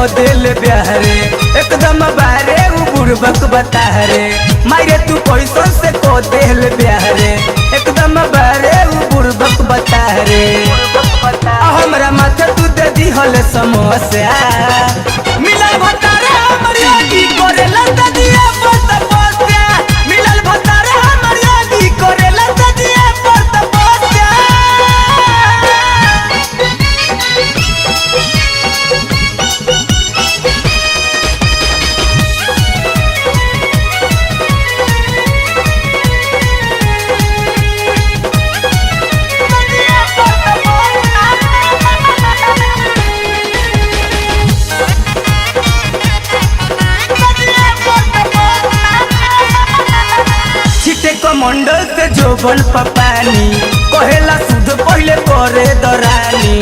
को दिल ब्याहरे एकदम बारे बुड़बक बता रे मारे तू कैसन से को दिल ब्याहरे एकदम बारे बुड़बक बता रे हमरा माथे तू दे दी हल समोसा मिलल भतारे हमर यादी करेला दिया पत पोस्या मिलल भतारे हमर यादी करेला दिया पत पोस्या मंडल से जोबन पपानी कहेला सुध पहले करे दरानी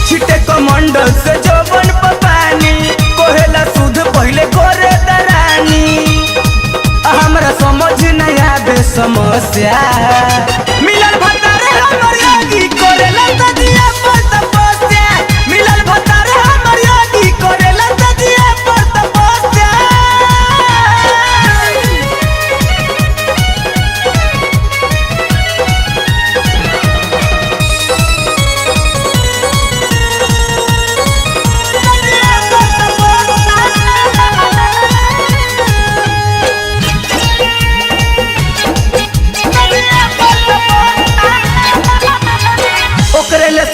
छिटे मंडल से जोबन पपानी कहेला सुध पहले करे दरानी हमरा समझ नहीं आवे समस्या मिलल भतारे हमर यादी करेला दिया पत पोस्या मिलल भतारे हमर यादी करेला दिया पत पोस्या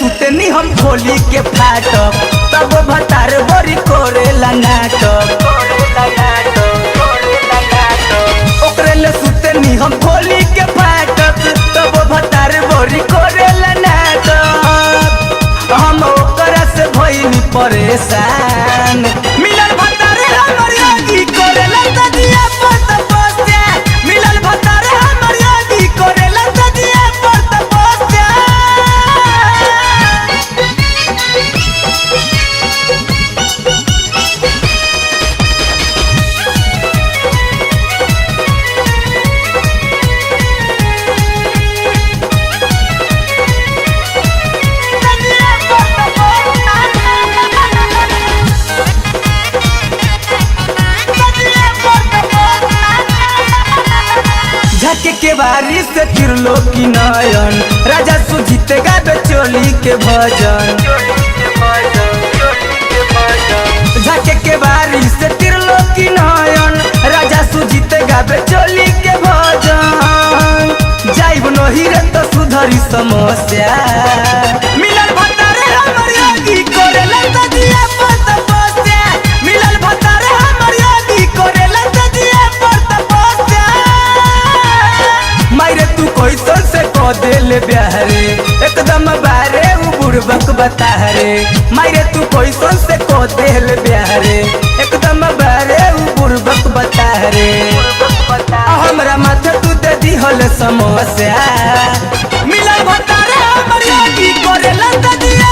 सुतनी हम खोली के फाटक तब भतार बड़ी करेला नाटक ओकरे ले सुतनी हम खोली के फाटक तब भतार बड़ी करेला नाटक हम ओकरा से भइनी परेशान मिलल भतारे हमर यादी करेला दिया पत पोस्या मिलल भतारे हमर यादी करेला दिया पत पोस्या के बारिश से तिरलो की नयन राजा सुजीत गावे चोली के भजन झाके के बारिश से तिरलो की नयन राजा सुजीत गावे चोली के भजन जाइब नही रे तो सुधरी समस्या मिलल भतारे हमर यादी करेला दिया पत पोस्या मिलल भतारे हमर यादी करेला दिया पत पोस्या मारे तू कैसन से को दिल ब्याहरे एकदम बारे बुड़बक बता रे मारे तू कैसन से को दिल ब्याहरे एकदम बारे बुड़बक बता रे हमरा माथे तू दे दी हल समोसा मिलल भतारे हमर यादी करेला दिया